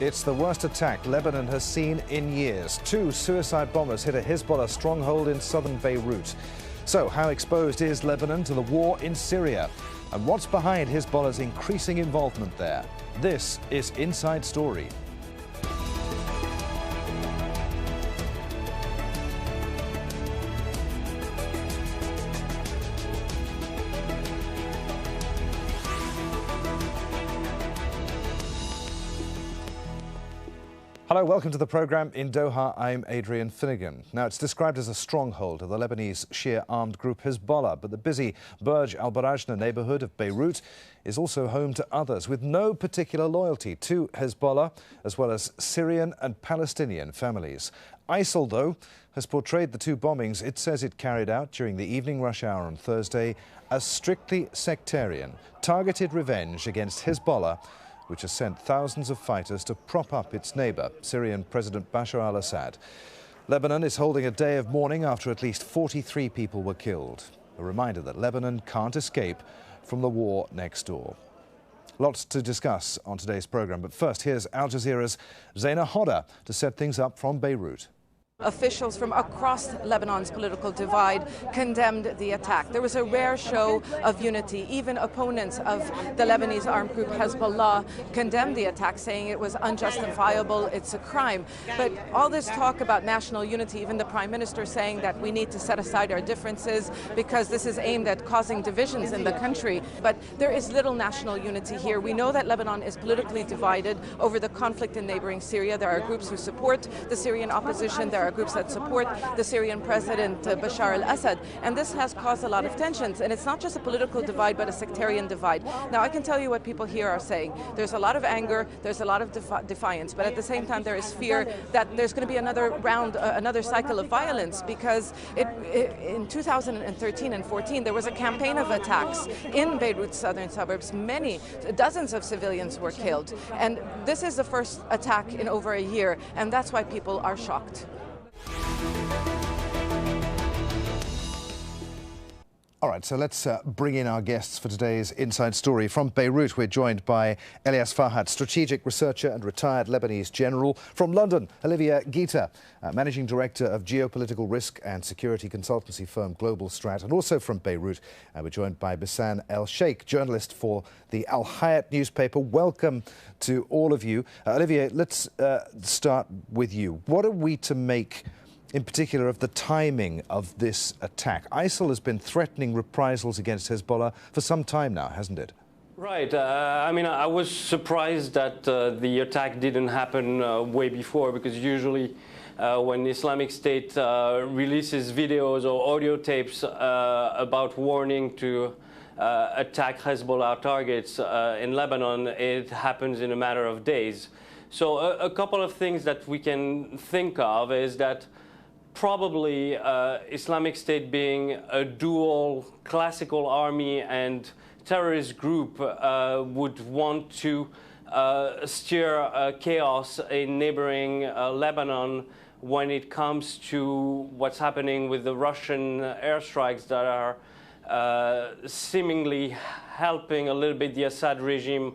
It's the worst attack Lebanon has seen in years. 2 suicide bombers hit a Hezbollah stronghold in southern Beirut. So, how exposed is Lebanon to the war in Syria? And what's behind Hezbollah's increasing involvement there? This is Inside Story. Hello, welcome to the programme. In Doha, I'm Adrian Finnegan. Now, it's described as a stronghold of the Lebanese Shia armed group Hezbollah, but the busy Burj al-Barajna neighbourhood of Beirut is also home to others with no particular loyalty to Hezbollah, as well as Syrian and Palestinian families. ISIL, though, has portrayed the 2 bombings it says it carried out during the evening rush hour on Thursday as strictly sectarian, targeted revenge against Hezbollah, which has sent thousands of fighters to prop up its neighbour, Syrian President Bashar al-Assad. Lebanon is holding a day of mourning after at least 43 people were killed. A reminder that Lebanon can't escape from the war next door. Lots to discuss on today's programme, but first here's Al Jazeera's Zaina Hodda to set things up from Beirut. Officials from across Lebanon's political divide condemned the attack. There was a rare show of unity. Even opponents of the Lebanese armed group Hezbollah condemned the attack, saying it was unjustifiable, it's a crime. But all this talk about national unity, even the Prime Minister saying that we need to set aside our differences because this is aimed at causing divisions in the country. But there is little national unity here. We know that Lebanon is politically divided over the conflict in neighboring Syria. There are groups who support the Syrian opposition. There are groups that support the Syrian President Bashar al-Assad, and this has caused a lot of tensions. And it's not just a political divide, but a sectarian divide. Now, I can tell you what people here are saying. There's a lot of anger, there's a lot of defiance, but at the same time, there is fear that there's going to be another round, another cycle of violence, because in 2013 and 14, there was a campaign of attacks in Beirut's southern suburbs. Dozens of civilians were killed, and this is the first attack in over a year, and that's why people are shocked. All right, so let's bring in our guests for today's Inside Story. From Beirut, we're joined by Elias Farhat, strategic researcher and retired Lebanese general. From London, Olivia Gita, managing director of geopolitical risk and security consultancy firm Global Strat. And also from Beirut, we're joined by Bassam El Sheikh, journalist for the Al Hayat newspaper. Welcome to all of you. Olivia, let's start with you. What are we to make in particular of the timing of this attack? ISIL has been threatening reprisals against Hezbollah for some time now, hasn't it? Right. I was surprised that the attack didn't happen way before, because usually when Islamc State releases videos or audio tapes about warning to attack Hezbollah targets in Lebanon, it happens in a matter of days. So a couple of things that we can think of is that probably Islamc State, being a dual classical army and terrorist group, would want to steer chaos in neighboring Lebanon when it comes to what's happening with the Russian airstrikes that are seemingly helping a little bit the Assad regime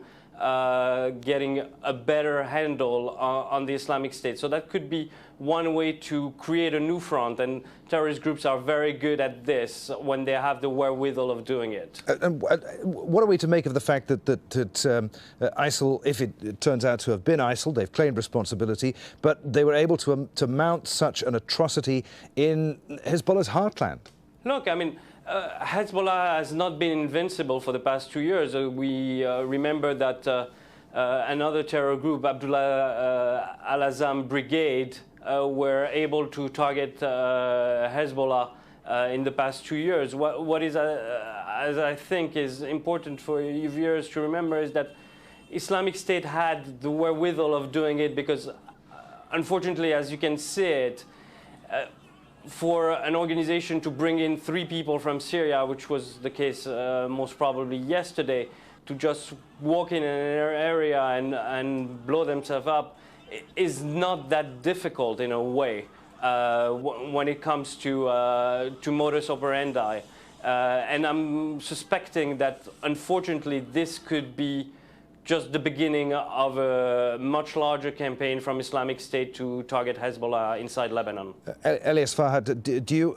getting a better handle on the Islamc State. So that could be one way to create a new front, and terrorist groups are very good at this when they have the wherewithal of doing it. And what are we to make of the fact that ISIL, if it turns out to have been ISIL, they've claimed responsibility, but they were able to mount such an atrocity in Hezbollah's heartland? Look, I mean, Hezbollah has not been invincible for the past 2 years. We remember that another terror group, Abdullah al-Azam Brigade, were able to target Hezbollah in the past 2 years. What is, as I think, is important for you viewers to remember is that Islamc State had the wherewithal of doing it because, unfortunately, as you can see it, for an organization to bring in 3 people from Syria, which was the case most probably yesterday, to just walk in an area and blow themselves up is not that difficult in a way when it comes to modus operandi. And I'm suspecting that, unfortunately, this could be just the beginning of a much larger campaign from Islamic State to target Hezbollah inside Lebanon. Elias Farhad, do you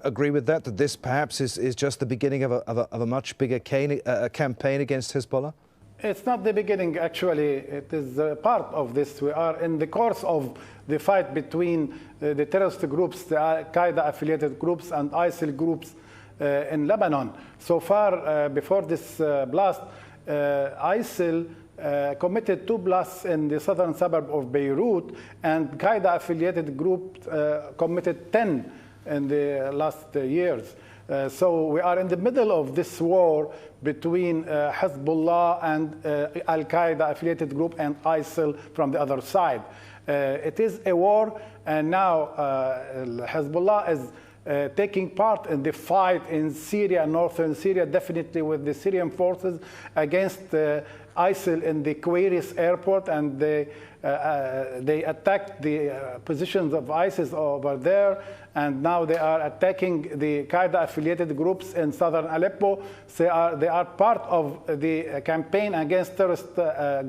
agree with that, that this perhaps is just the beginning of a much bigger campaign against Hezbollah? It's not the beginning, actually. It is part of this. We are in the course of the fight between the terrorist groups, the Al-Qaeda-affiliated groups and ISIL groups in Lebanon. So far, before this blast, ISIL committed 2 blasts in the southern suburb of Beirut, and Qaeda-affiliated group committed 10 in the last years. So we are in the middle of this war between Hezbollah and Al-Qaeda affiliated group and ISIL from the other side. It is a war, and now Hezbollah is taking part in the fight in Syria, northern Syria, definitely with the Syrian forces against ISIL in the Quiris airport, and they attacked the positions of ISIS over there, and now they are attacking the Qaeda-affiliated groups in southern Aleppo. They are part of the campaign against terrorist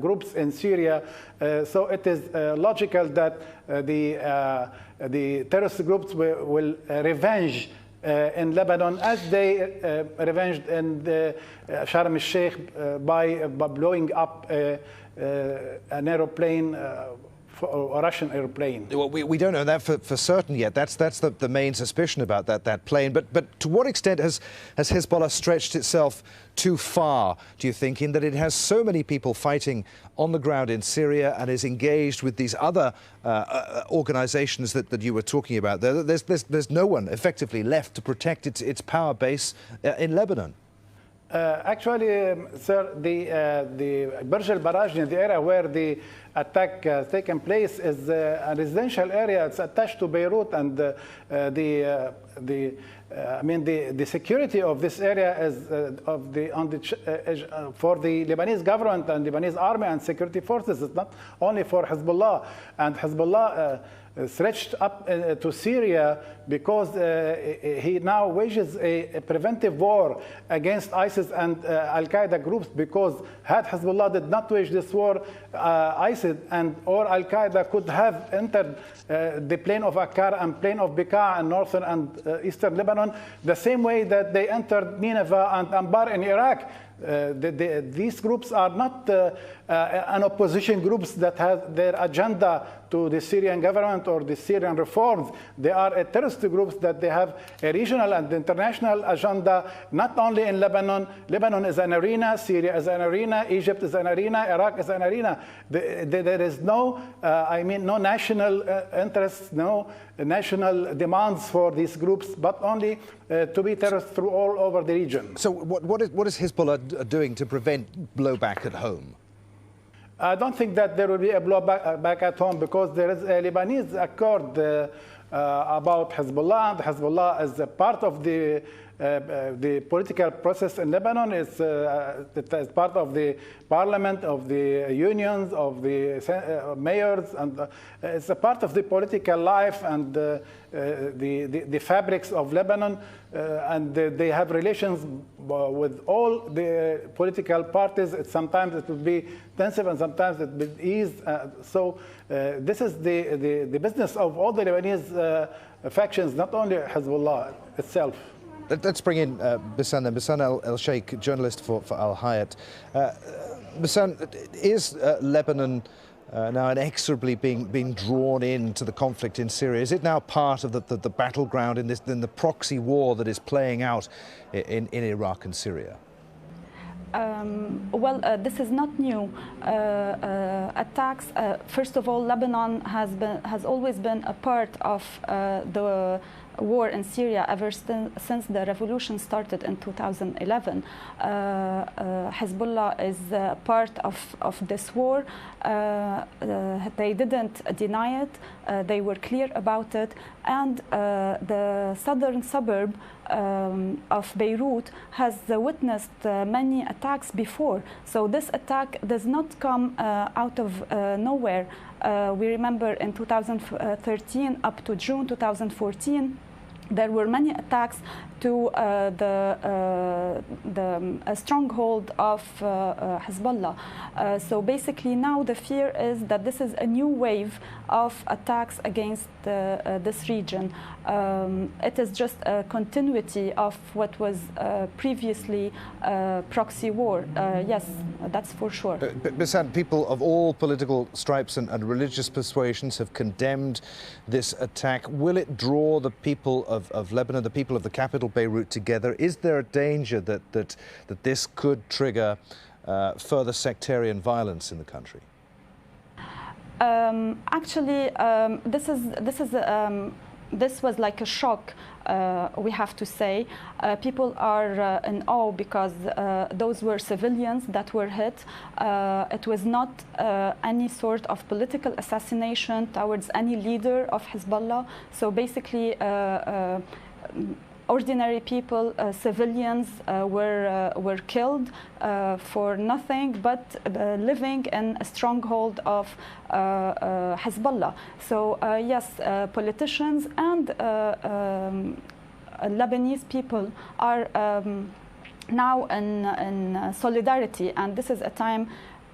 groups in Syria. So it is logical that the terrorist groups will revenge in Lebanon, as they revenged in Sharm el-Sheikh by blowing up an aeroplane, a Russian airplane. Well, we don't know that for certain yet. That's the main suspicion about that plane. But to what extent has Hezbollah stretched itself too far, do you think, in that it has so many people fighting on the ground in Syria and is engaged with these other organizations that you were talking about? There's no one effectively left to protect its power base in Lebanon. Actually, sir, the Burj al-Barajni, the area where the attack taken place, is a residential area. It's attached to Beirut, and the security of this area is for the Lebanese government and Lebanese army and security forces. It's not only for Hezbollah, and Hezbollah stretched up to Syria because he now wages a preventive war against ISIS and Al-Qaeda groups, because had Hezbollah did not wage this war, ISIS or Al-Qaeda could have entered the plain of Akkar and plain of Bekaa in northern and eastern Lebanon, the same way that they entered Nineveh and Anbar in Iraq. These groups are not an opposition groups that have their agenda to the Syrian government or the Syrian reforms. They are terrorist groups that they have a regional and international agenda, not only in Lebanon. Lebanon is an arena, Syria is an arena, Egypt is an arena, Iraq is an arena. There is no, no national interests, no national demands for these groups, but only to be terrorists through all over the region. So what is Hezbollah doing to prevent blowback at home? I don't think that there will be a blowback back at home, because there is a Lebanese accord about Hezbollah, and Hezbollah is a part of the political process in Lebanon. It's part of the parliament, of the unions, of the mayors, and it's a part of the political life and the fabrics of Lebanon, and they have relations with all the political parties. Sometimes it will be tensive and sometimes it will ease. So this is the business of all the Lebanese factions, not only Hezbollah itself. Let's bring in Bassam El-Sheikh, journalist for Al Hayat. Bassam, is Lebanon now inexorably being drawn into the conflict in Syria? Is it now part of the battleground in the proxy war that is playing out in Iraq and Syria? This is not new. Attacks. First of all, Lebanon has always been a part of the war in Syria ever since the revolution started in 2011. Hezbollah is part of this war. They didn't deny it. They were clear about it. And the southern suburb of Beirut has witnessed many attacks before. So this attack does not come out of nowhere. We remember in 2013 up to June 2014, there were many attacks to the stronghold of Hezbollah. So basically now the fear is that this is a new wave of attacks against this region. It is just a continuity of what was previously proxy war. Yes, that's for sure. Bassam, people of all political stripes and religious persuasions have condemned this attack. Will it draw the people of Lebanon, the people of the capital Beirut, together? Is there a danger that this could trigger further sectarian violence in the country? Actually, this was like a shock, we have to say. People are in awe because those were civilians that were hit. It was not any sort of political assassination towards any leader of Hezbollah. So basically, ordinary people, civilians, were killed for nothing but living in a stronghold of Hezbollah. So yes, politicians and Lebanese people are now in solidarity, and this is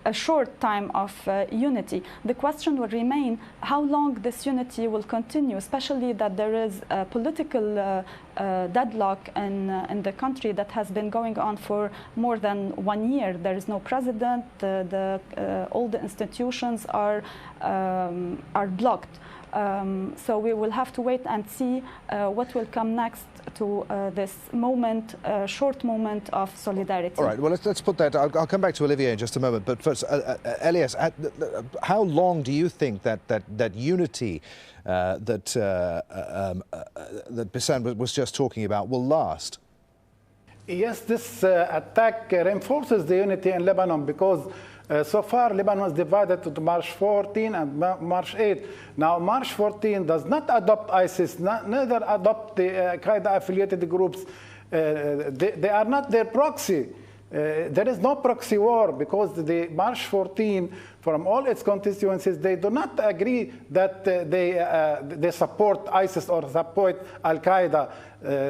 a short time of unity. The question will remain how long this unity will continue, especially that there is a political deadlock in the country that has been going on for more than 1 year. There is no president. All the institutions are blocked. So we will have to wait and see what will come next to this moment, short moment of solidarity. All right, well, let's put that. I'll come back to Olivier in just a moment. But first, Elias, how long do you think that unity that Bassam was just talking about will last? Yes, this attack reinforces the unity in Lebanon because so far Lebanon is divided to March 14 and March 8. Now March 14 does not adopt ISIS, neither adopt the Al-Qaeda affiliated groups. They are not their proxy. There is no proxy war because the March 14, from all its constituencies, they do not agree that they support ISIS or support Al-Qaeda.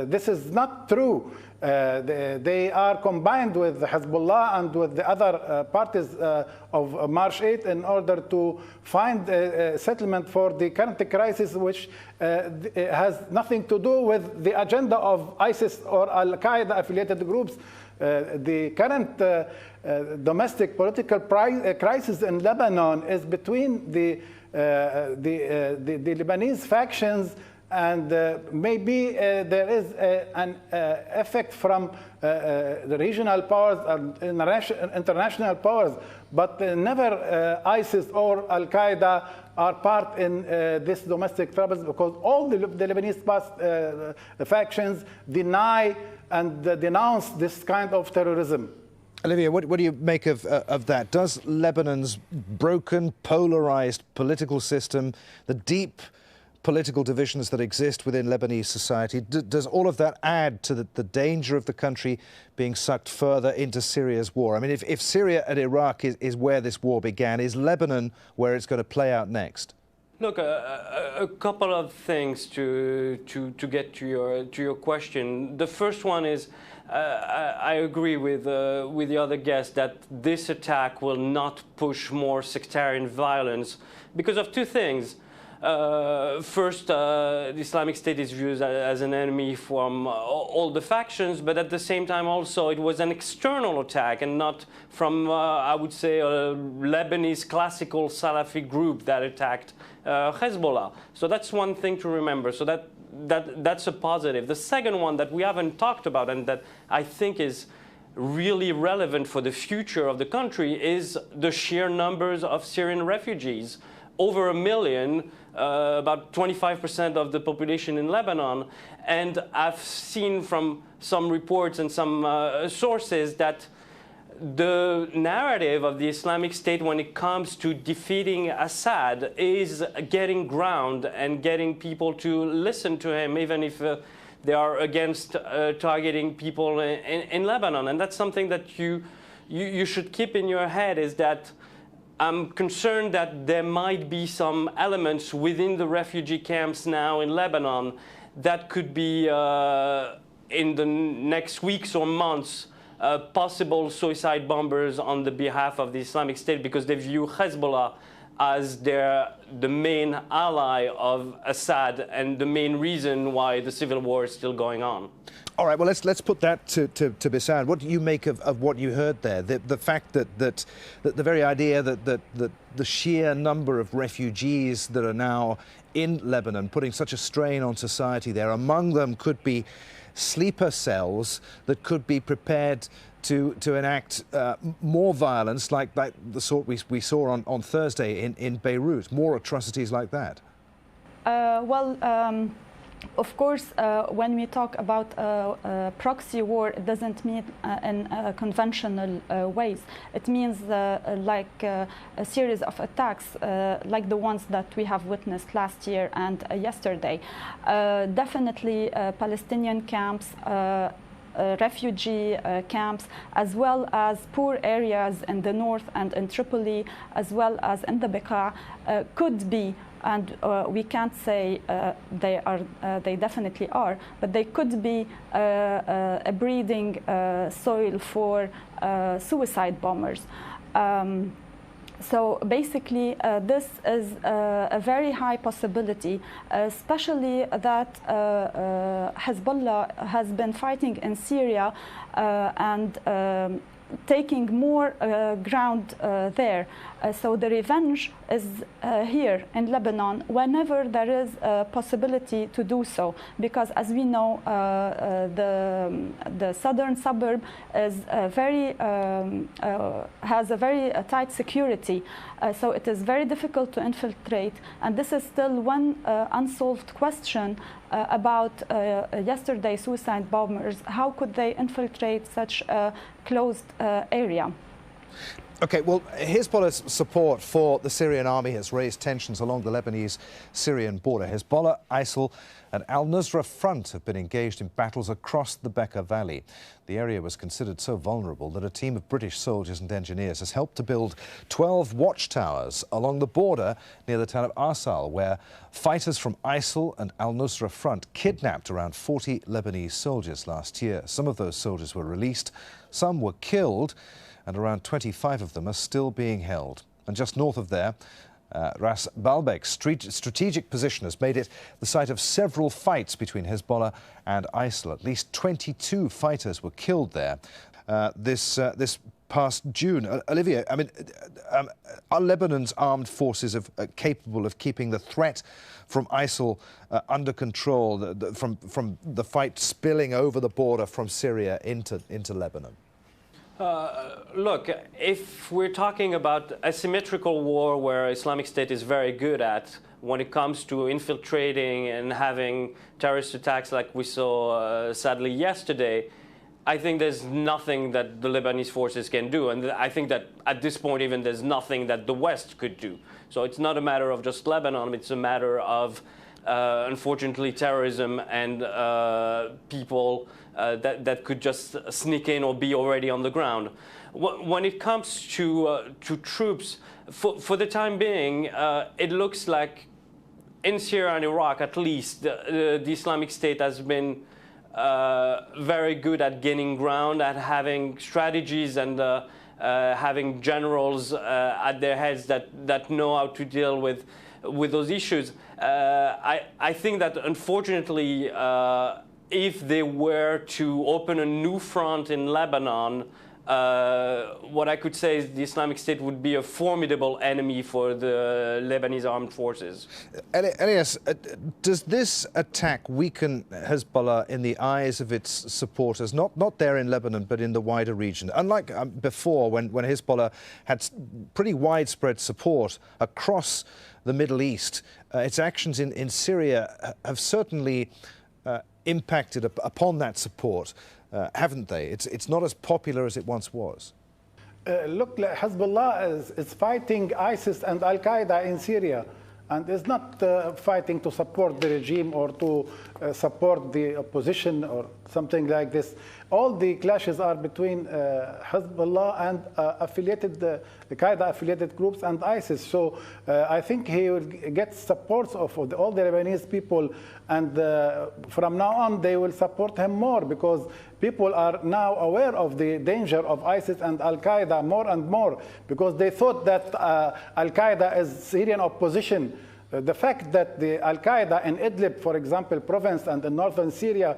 This is not true. They are combined with Hezbollah and with the other parties of March 8 in order to find a settlement for the current crisis, which has nothing to do with the agenda of ISIS or Al-Qaeda affiliated groups. The current domestic political crisis in Lebanon is between the Lebanese factions, and maybe there is an effect from the regional powers and international powers, but never ISIS or Al-Qaeda are part in this domestic troubles because all the Lebanese factions deny and denounce this kind of terrorism. Olivier, what do you make of that? Does Lebanon's broken, polarized political system, the deep political divisions that exist within Lebanese society, does all of that add to the danger of the country being sucked further into Syria's war? I mean, if Syria and Iraq is where this war began, is Lebanon where it's going to play out next? Look, a couple of things to get to your question. The first one is I agree with the other guest that this attack will not push more sectarian violence because of two things. First, the Islamic State is viewed as an enemy from all the factions, but at the same time also it was an external attack and not from, I would say, a Lebanese classical Salafi group that attacked Hezbollah. So that's one thing to remember. So that's a positive. The second one that we haven't talked about and that I think is really relevant for the future of the country is the sheer numbers of Syrian refugees. Over 1 million, about 25% of the population in Lebanon. And I've seen from some reports and some sources that the narrative of the Islamic State when it comes to defeating Assad is getting ground and getting people to listen to him, even if they are against targeting people in Lebanon. And that's something that you should keep in your head, is that I'm concerned that there might be some elements within the refugee camps now in Lebanon that could be in the next weeks or months possible suicide bombers on the behalf of the Islamic State, because they view Hezbollah as the main ally of Assad and the main reason why the civil war is still going on. All right, well, let's put that to Bissad. What do you make of what you heard there? The fact that the very idea that the sheer number of refugees that are now in Lebanon, putting such a strain on society there, among them could be sleeper cells that could be prepared to enact more violence like the sort we saw on Thursday in Beirut, more atrocities like that? Of course, when we talk about proxy war, it doesn't mean in conventional ways. It means like a series of attacks like the ones that we have witnessed last year and yesterday. Definitely Palestinian camps, refugee camps, as well as poor areas in the north and in Tripoli, as well as in the Bekaa, could be, and we can't say they definitely are, but they could be a breeding soil for suicide bombers. So basically, this is a very high possibility, especially that Hezbollah has been fighting in Syria and taking more ground there. So the revenge is here in Lebanon whenever there is a possibility to do so, because as we know, the southern suburb is has a very tight security, so it is very difficult to infiltrate, and this is still one unsolved question about yesterday's suicide bombers. How could they infiltrate such a closed area? Okay, well, Hezbollah's support for the Syrian army has raised tensions along the Lebanese-Syrian border. Hezbollah, ISIL and al-Nusra Front have been engaged in battles across the Bekaa Valley. The area was considered so vulnerable that a team of British soldiers and engineers has helped to build 12 watchtowers along the border near the town of Arsal, where fighters from ISIL and al-Nusra Front kidnapped around 40 Lebanese soldiers last year. Some of those soldiers were released, some were killed, and around 25 of them are still being held. And just north of there, Ras Baalbek's strategic position has made it the site of several fights between Hezbollah and ISIL. At least 22 fighters were killed there this past June. Olivia, I mean, are Lebanon's armed forces capable of keeping the threat from ISIL under control, from the fight spilling over the border from Syria into Lebanon? Look, if we're talking about a symmetrical war where Islamic State is very good at when it comes to infiltrating and having terrorist attacks like we saw sadly yesterday, I think there's nothing that the Lebanese forces can do. And I think that at this point even there's nothing that the West could do. So it's not a matter of just Lebanon, it's a matter of unfortunately terrorism and people that could just sneak in or be already on the ground. When it comes to troops, for the time being, it looks like in Syria and Iraq at least, the Islamic State has been very good at gaining ground, at having strategies and having generals at their heads that know how to deal with those issues. I think that unfortunately, if they were to open a new front in Lebanon, what I could say is the Islamic State would be a formidable enemy for the Lebanese armed forces. Elias, does this attack weaken Hezbollah in the eyes of its supporters, not there in Lebanon, but in the wider region? Unlike before, when Hezbollah had pretty widespread support across the Middle East, its actions in Syria have certainly impacted upon that support, haven't they? It's not as popular as it once was. Look, Hezbollah is fighting ISIS and Al-Qaeda in Syria. and is not fighting to support the regime or to support the opposition or something like this. All the clashes are between Hezbollah and Qaeda-affiliated groups and ISIS. So I think he will get support of all the Lebanese people, and from now on they will support him more, because people are now aware of the danger of ISIS and Al-Qaeda more and more, because they thought that Al-Qaeda is Syrian opposition. The fact that the Al-Qaeda in Idlib, for example, province and in northern Syria,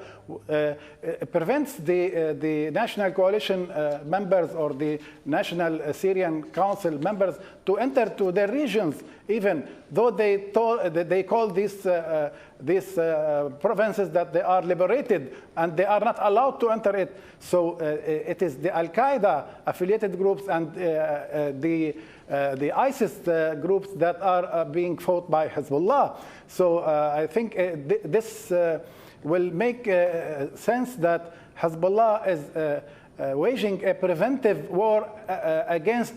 prevents the National Coalition members or the National Syrian Council members to enter to their regions, even though they call these provinces that they are liberated, and they are not allowed to enter it. So it is the Al-Qaeda affiliated groups and the ISIS groups that are being fought by Hezbollah. So I think this will make sense that Hezbollah is waging a preventive war against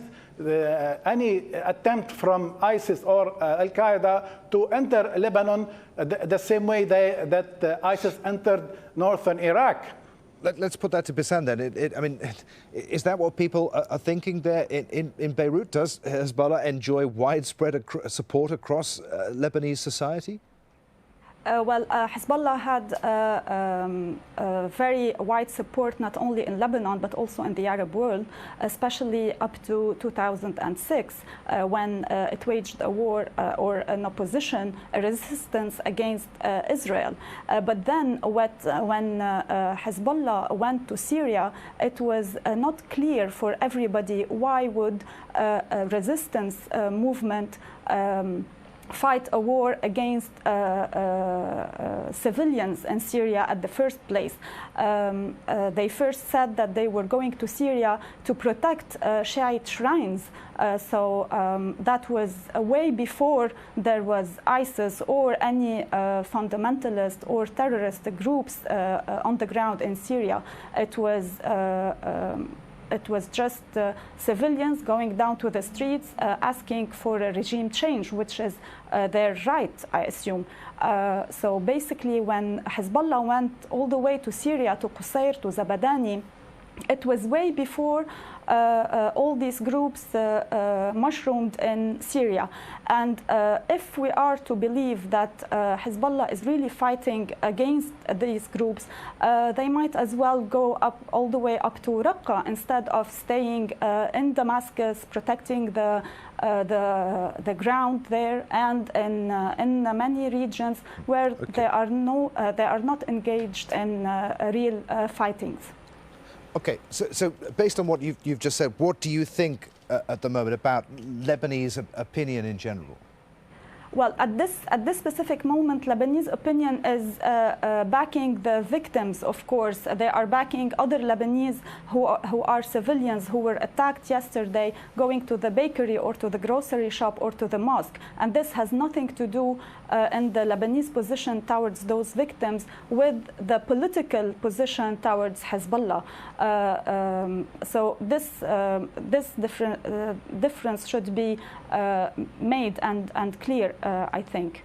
any attempt from ISIS or Al-Qaeda to enter Lebanon the same way that ISIS entered northern Iraq. Let's put that to Bassam then. I mean, is that what people are thinking there in Beirut? Does Hezbollah enjoy widespread support across Lebanese society? Well, Hezbollah had very wide support not only in Lebanon but also in the Arab world, especially up to 2006 when it waged a war or an opposition, a resistance against Israel. But then when Hezbollah went to Syria, it was not clear for everybody why would a resistance movement fight a war against civilians in Syria at the first place. They first said that they were going to Syria to protect Shiite shrines. So that was way before there was ISIS or any fundamentalist or terrorist groups on the ground in Syria. It was just civilians going down to the streets asking for a regime change, which is their right, I assume. So basically, when Hezbollah went all the way to Syria, to Qusayr, to Zabadani, it was way before all these groups mushroomed in Syria. And if we are to believe that Hezbollah is really fighting against these groups, they might as well go up all the way up to Raqqa instead of staying in Damascus, protecting the ground there, and in many regions where they are not engaged in real fightings. Okay, so based on what you've just said, what do you think at the moment about Lebanese opinion in general? Well, at this specific moment, Lebanese opinion is backing the victims, of course. They are backing other Lebanese who are civilians who were attacked yesterday going to the bakery or to the grocery shop or to the mosque. And this has nothing to do in the Lebanese position towards those victims with the political position towards Hezbollah. So this difference should be made and clear, I think.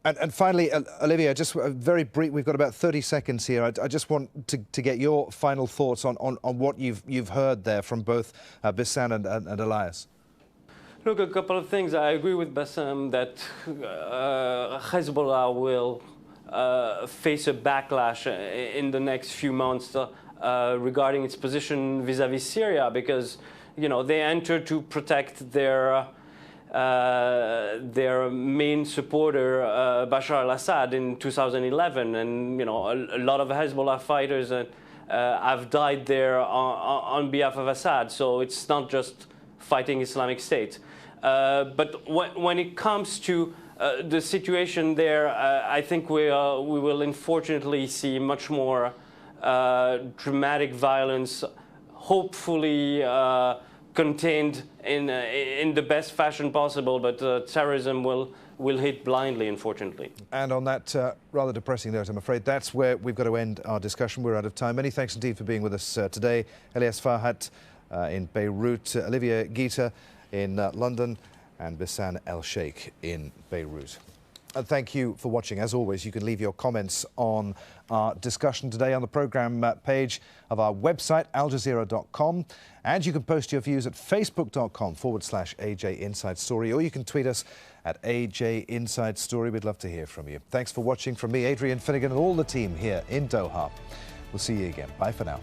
And finally, Olivia, just very brief, we've got about 30 seconds here. I just want to get your final thoughts on what you've heard there from both Bassam and Elias. Look, a couple of things. I agree with Bassam that Hezbollah will face a backlash in the next few months regarding its position vis-à-vis Syria, because they entered to protect their main supporter, Bashar al-Assad, in 2011, and a lot of Hezbollah fighters have died there on behalf of Assad. So it's not just fighting Islamic State. But when it comes to the situation there, I think we will unfortunately see much more dramatic violence, hopefully contained in the best fashion possible, but terrorism will hit blindly, unfortunately. And on that rather depressing note, I'm afraid that's where we've got to end our discussion. We're out of time. Many thanks indeed for being with us today. Elias Farhat in Beirut, Olivia Gita in London, and Bisan El Sheikh in Beirut. And thank you for watching. As always, you can leave your comments on our discussion today on the programme page of our website, aljazeera.com. And you can post your views at facebook.com/AJ Inside Story, or you can tweet us at AJ Inside Story. We'd love to hear from you. Thanks for watching from me, Adrian Finnegan, and all the team here in Doha. We'll see you again. Bye for now.